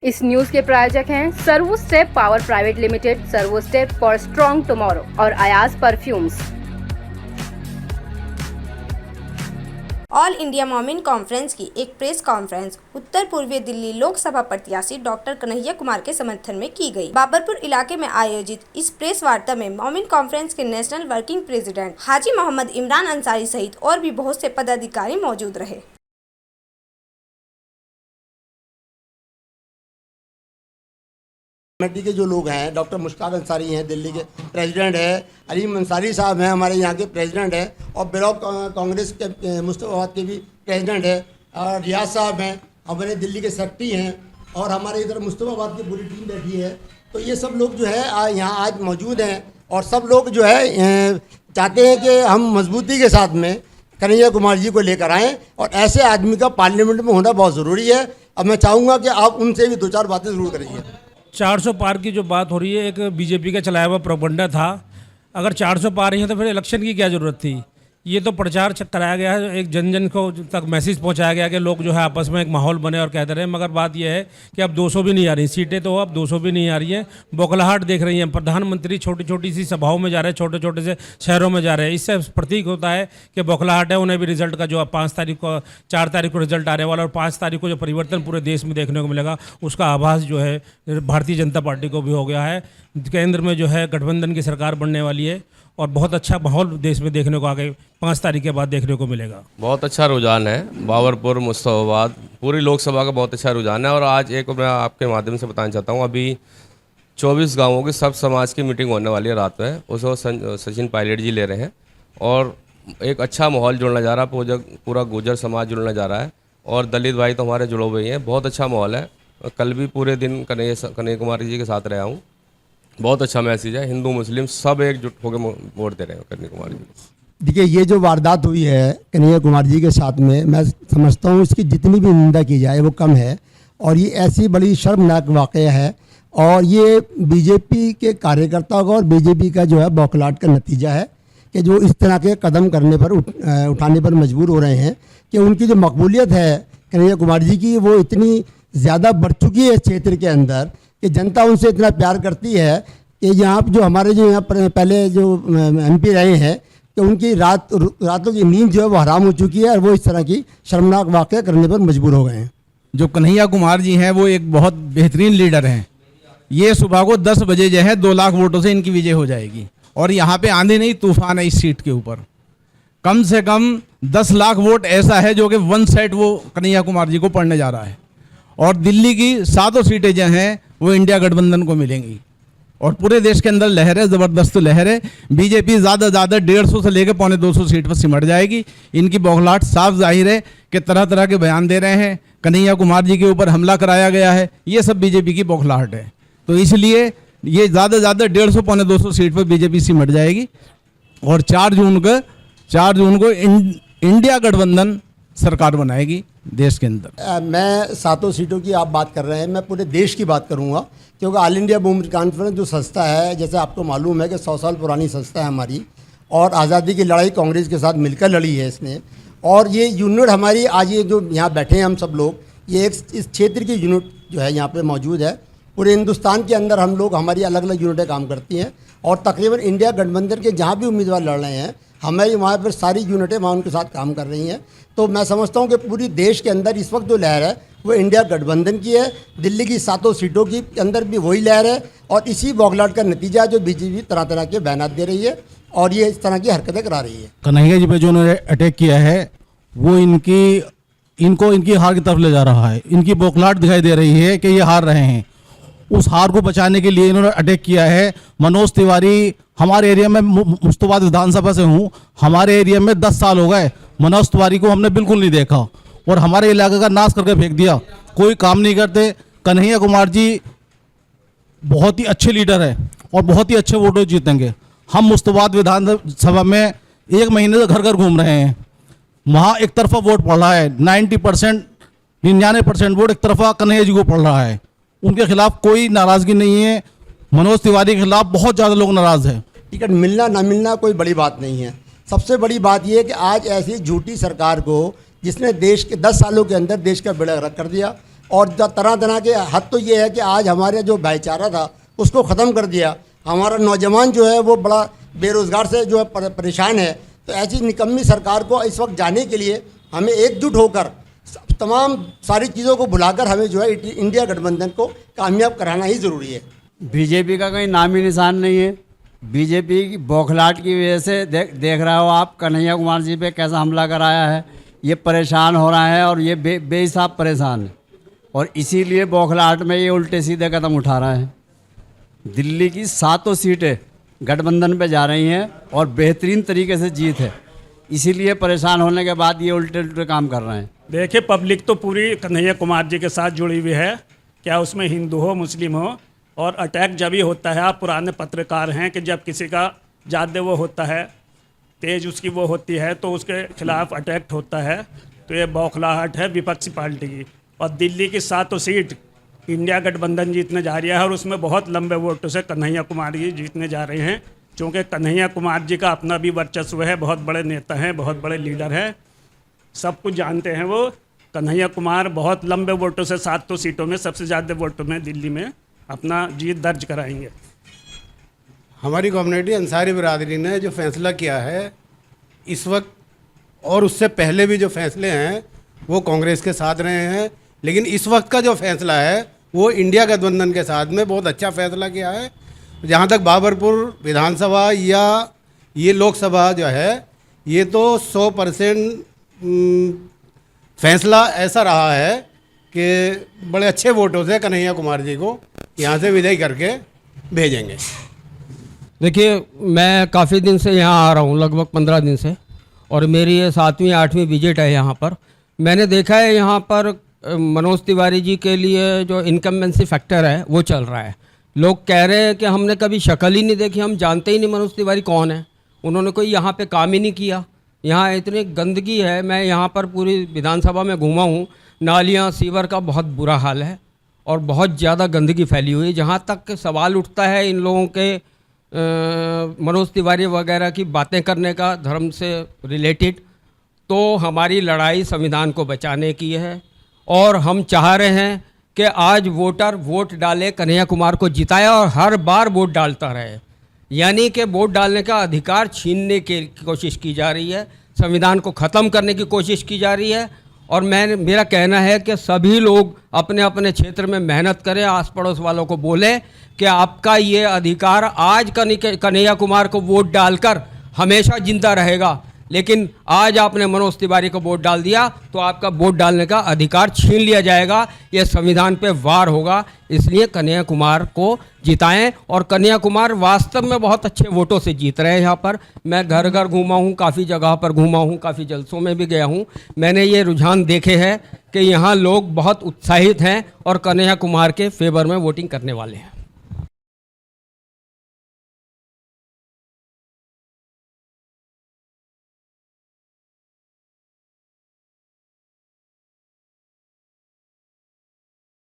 इस न्यूज के प्रायोजक हैं servo step power private limited, servo step for strong tomorrow और अयाज परफ्यूम्स। ऑल इंडिया मोमिन कॉन्फ्रेंस की एक प्रेस कॉन्फ्रेंस उत्तर पूर्वी दिल्ली लोकसभा प्रत्याशी डॉक्टर कन्हैया कुमार के समर्थन में की गई। बाबरपुर इलाके में आयोजित इस प्रेस वार्ता में मोमिन कॉन्फ्रेंस के नेशनल वर्किंग प्रेसिडेंट हाजी मोहम्मद इमरान अंसारी सहित और भी बहुत से पदाधिकारी मौजूद रहे। कमेटी के जो लोग हैं, डॉक्टर मुश्ताक अंसारी हैं, दिल्ली के प्रेसिडेंट है, अलीम अंसारी साहब हैं, हमारे यहाँ के प्रेसिडेंट हैं, और ब्लॉक कांग्रेस के मुस्तफाबाद के भी प्रेसिडेंट है, और रियाज साहब हैं, हमारे दिल्ली के सेक्रेटरी हैं, और हमारे इधर मुस्तफाबाद की पूरी टीम बैठी है। तो ये सब लोग जो है यहाँ आज मौजूद हैं, और सब लोग जो है चाहते हैं कि हम मजबूती के साथ में कन्हैया कुमार जी को लेकर आएँ, और ऐसे आदमी का पार्लियामेंट में होना बहुत ज़रूरी है। अब मैं चाहूँगा कि आप उनसे भी दो चार बातें ज़रूर करिए। 400 पार की जो बात हो रही है, एक बीजेपी का चलाया हुआ प्रोपगंडा था। अगर 400 पार ही है तो फिर इलेक्शन की क्या ज़रूरत थी। ये तो प्रचार कराया गया है, एक जन जन को तक मैसेज पहुंचाया गया कि लोग जो है आपस में एक माहौल बने और कहते रहे। मगर बात यह है कि अब 200 भी नहीं आ रही सीटें, तो अब 200 भी नहीं आ रही है। बौखलाहट देख रही हैं। प्रधानमंत्री छोटी छोटी सी सभाओं में जा रहे हैं, छोटे छोटे से शहरों में जा रहे हैं। इससे प्रतीक होता है कि बौखलाहट है। उन्हें भी रिजल्ट का जो 4 तारीख को रिजल्ट आने वाला, और 5 तारीख को जो परिवर्तन पूरे देश में देखने को मिलेगा, उसका आभास जो है भारतीय जनता पार्टी को भी हो गया है। केंद्र में जो है गठबंधन की सरकार बनने वाली है, और बहुत अच्छा माहौल देश में देखने को आगे 5 तारीख के बाद देखने को मिलेगा। बहुत अच्छा रुझान है। बाबरपुर, मुस्तफाबाद, पूरी लोकसभा का बहुत अच्छा रुझान है। और आज एक मैं आपके माध्यम से बताना चाहता हूँ, अभी 24 गांवों की सब समाज की मीटिंग होने वाली है रात में। उसको सचिन पायलट जी ले रहे हैं, और एक अच्छा माहौल जुड़ने जा रहा है। पूरा गुर्जर समाज जुड़ने जा रहा है, और दलित भाई तो हमारे जुड़े हुए हैं। बहुत अच्छा माहौल है। कल भी पूरे दिन कन्हैया कुमार जी के साथ रहा हूँ। बहुत अच्छा मैसेज है। हिंदू मुस्लिम सब एकजुट होकर वोट दे रहे हैं कन्हैया कुमार जी। देखिए, ये जो वारदात हुई है कन्हैया कुमार जी के साथ में, मैं समझता हूँ इसकी जितनी भी निंदा की जाए वो कम है, और ये ऐसी बड़ी शर्मनाक वाक़या है, और ये बीजेपी के कार्यकर्ताओं का और बीजेपी का जो है बौखलाहट का नतीजा है कि जो इस तरह के कदम करने पर उठाने पर मजबूर हो रहे हैं कि उनकी जो मकबूलियत है कन्हैया कुमार जी की, वो इतनी ज़्यादा बढ़ चुकी है इस क्षेत्र के अंदर कि जनता उनसे इतना प्यार करती है कि यहाँ जो हमारे जो यहाँ पहले जो MP रहे हैं कि उनकी रातों की नींद जो है वो हराम हो चुकी है, और वो इस तरह की शर्मनाक वाक़या करने पर मजबूर हो गए हैं। जो कन्हैया कुमार जी हैं वो एक बहुत बेहतरीन लीडर हैं। ये सुबह को 10 बजे जो है 2 लाख वोटों से इनकी विजय हो जाएगी, और यहाँ पे आंधी नहीं तूफान है इस सीट के ऊपर। कम से कम 10 लाख वोट ऐसा है जो कि 1 साइड वो कन्हैया कुमार जी को पड़ने जा रहा है, और दिल्ली की 7 सीटें जो हैं वो इंडिया गठबंधन को मिलेंगी, और पूरे देश के अंदर लहर है, ज़बरदस्त लहर है। बीजेपी ज़्यादा से ज़्यादा 150 से लेकर 250 सीट पर सिमट जाएगी। इनकी बौखलाहट साफ जाहिर है कि तरह तरह के बयान दे रहे हैं, कन्हैया कुमार जी के ऊपर हमला कराया गया है, ये सब बीजेपी की बौखलाहट है। तो इसलिए ये ज़्यादा से ज़्यादा 150-250 सीट पर बीजेपी सिमट जाएगी, और 4 जून को इंडिया गठबंधन सरकार बनाएगी देश के अंदर। मैं 7 सीटों की आप बात कर रहे हैं, मैं पूरे देश की बात करूंगा, क्योंकि ऑल इंडिया वुमेन कॉन्फ्रेंस जो संस्था है, जैसे आपको मालूम है कि 100 साल पुरानी संस्था है हमारी, और आज़ादी की लड़ाई कांग्रेस के साथ मिलकर लड़ी है इसने। और ये यूनिट हमारी आज ये जो यहाँ बैठे हैं हम सब लोग, ये एक इस क्षेत्र की यूनिट जो है यहाँ पे मौजूद है। पूरे हिंदुस्तान के अंदर हम लोग, हमारी अलग अलग यूनिटें काम करती हैं, और तकरीबन इंडिया गठबंधन के जहाँ भी उम्मीदवार लड़ रहे हैं, हमारी वहाँ पर सारी यूनिटें वहाँ उनके साथ काम कर रही हैं। तो मैं समझता हूँ कि पूरी देश के अंदर इस वक्त जो लहर है वो इंडिया गठबंधन की है। दिल्ली की 7 सीटों की अंदर भी वही लहर है, और इसी बौखलाहट का नतीजा जो बीजेपी तरह तरह के बयान दे रही है, और ये इस तरह की हरकतें करा रही है। कन्हैया जी पे जो उन्होंने अटैक किया है वो इनको इनकी हार की तरफ ले जा रहा है। इनकी बौखलाहट दिखाई दे रही है कि ये हार रहे हैं। उस हार को बचाने के लिए इन्होंने अटैक किया है। मनोज तिवारी, हमारे एरिया में, मुस्तफाबाद विधानसभा से हूँ, हमारे एरिया में 10 साल हो गए मनोज तिवारी को हमने बिल्कुल नहीं देखा, और हमारे इलाके का नाश करके फेंक दिया। कोई काम नहीं करते। कन्हैया कुमार जी बहुत ही अच्छे लीडर है, और बहुत ही अच्छे वोटों जीतेंगे। हम मुस्तफाबाद विधानसभा में 1 महीने से घर घर घूम रहे हैं, वहाँ एक तरफा वोट पड़ रहा है। 99% वोट एक तरफा कन्हैया जी को पड़ रहा है। उनके खिलाफ कोई नाराज़गी नहीं है। मनोज तिवारी के खिलाफ बहुत ज़्यादा लोग नाराज़ हैं। टिकट मिलना ना मिलना कोई बड़ी बात नहीं है। सबसे बड़ी बात यह है कि आज ऐसी झूठी सरकार को, जिसने देश के 10 सालों के अंदर देश का बेड़ा गर्क कर दिया, और तरह तरह के हद तो ये है कि आज हमारे जो भाईचारा था उसको ख़त्म कर दिया। हमारा नौजवान जो है वो बड़ा बेरोज़गार से जो है परेशान है। तो ऐसी निकम्मी सरकार को इस वक्त जाने के लिए हमें एकजुट होकर तमाम सारी चीज़ों को भुलाकर हमें जो है इंडिया गठबंधन को कामयाब कराना ही ज़रूरी है। बीजेपी का कहीं नाम ही निशान नहीं है। बीजेपी की बौखलाहट की वजह से देख रहे हो आप कन्हैया कुमार जी पे कैसा हमला कराया है। ये परेशान हो रहा है और ये बेहिसाब परेशान है और इसीलिए बौखलाहट में ये उल्टे सीधे कदम उठा रहा है। दिल्ली की 7 सीटें गठबंधन पे जा रही हैं और बेहतरीन तरीके से जीत है, इसीलिए परेशान होने के बाद ये उल्टे उल्टे काम कर रहे हैं। देखिए, पब्लिक तो पूरी कन्हैया कुमार जी के साथ जुड़ी हुई है, क्या उसमें हिंदू हो मुस्लिम हो। और अटैक जब ही होता है, आप पुराने पत्रकार हैं कि जब किसी का ज़्यादा वो होता है, तेज उसकी वो होती है तो उसके खिलाफ अटैक होता है। तो ये बौखलाहट है विपक्षी पार्टी की। और दिल्ली की 7 सीट इंडिया गठबंधन जीतने जा रही है और उसमें बहुत लंबे वोटों से कन्हैया कुमार जी जीतने जा रहे हैं, क्योंकि कन्हैया कुमार जी का अपना भी वर्चस्व है, बहुत बड़े नेता हैं, बहुत बड़े लीडर हैं, सब कुछ जानते हैं वो। कन्हैया कुमार बहुत लंबे वोटों से 7 सीटों में सबसे ज़्यादा वोटों में दिल्ली में अपना जीत दर्ज कराएंगे। हमारी कम्युनिटी अंसारी बिरादरी ने जो फैसला किया है इस वक्त और उससे पहले भी जो फैसले हैं वो कांग्रेस के साथ रहे हैं, लेकिन इस वक्त का जो फैसला है वो इंडिया गठबंधन के साथ में बहुत अच्छा फैसला किया है। जहाँ तक बाबरपुर विधानसभा या ये लोकसभा जो है, ये तो 100% फैसला ऐसा रहा है कि बड़े अच्छे वोटों से कन्हैया कुमार जी को यहाँ से विजयी करके भेजेंगे। देखिए, मैं काफ़ी दिन से यहाँ आ रहा हूँ, लगभग 15 दिन से, और मेरी ये 7वीं 8वीं विजिट है यहाँ पर। मैंने देखा है यहाँ पर मनोज तिवारी जी के लिए जो इनकम्बेंसी फैक्टर है वो चल रहा है। लोग कह रहे हैं कि हमने कभी शक्ल ही नहीं देखी, हम जानते ही नहीं मनोज तिवारी कौन है, उन्होंने कोई यहाँ पे काम ही नहीं किया। यहाँ इतनी गंदगी है, मैं यहाँ पर पूरी विधानसभा में घूमा हूँ, नालियाँ सीवर का बहुत बुरा हाल है और बहुत ज़्यादा गंदगी फैली हुई है। जहाँ तक सवाल उठता है इन लोगों के मनोज तिवारी वगैरह की बातें करने का धर्म से रिलेटेड, तो हमारी लड़ाई संविधान को बचाने की है और हम चाह रहे हैं कि आज वोटर वोट डाले, कन्हैया कुमार को जिताए और हर बार वोट डालता रहे। यानी कि वोट डालने का अधिकार छीनने की कोशिश की जा रही है, संविधान को ख़त्म करने की कोशिश की जा रही है। और मेरा कहना है कि सभी लोग अपने अपने क्षेत्र में मेहनत करें, आस पड़ोस वालों को बोलें कि आपका ये अधिकार आज कन्हैया कुमार को वोट डालकर हमेशा जिंदा रहेगा, लेकिन आज आपने मनोज तिवारी को वोट डाल दिया तो आपका वोट डालने का अधिकार छीन लिया जाएगा, यह संविधान पे वार होगा। इसलिए कन्हैया कुमार को जिताएं। और कन्हैया कुमार वास्तव में बहुत अच्छे वोटों से जीत रहे हैं। यहाँ पर मैं घर घर घूमा हूँ, काफ़ी जगह पर घूमा हूँ, काफ़ी जलसों में भी गया हूँ, मैंने ये रुझान देखे हैं कि यहाँ लोग बहुत उत्साहित हैं और कन्हैया कुमार के फेवर में वोटिंग करने वाले हैं।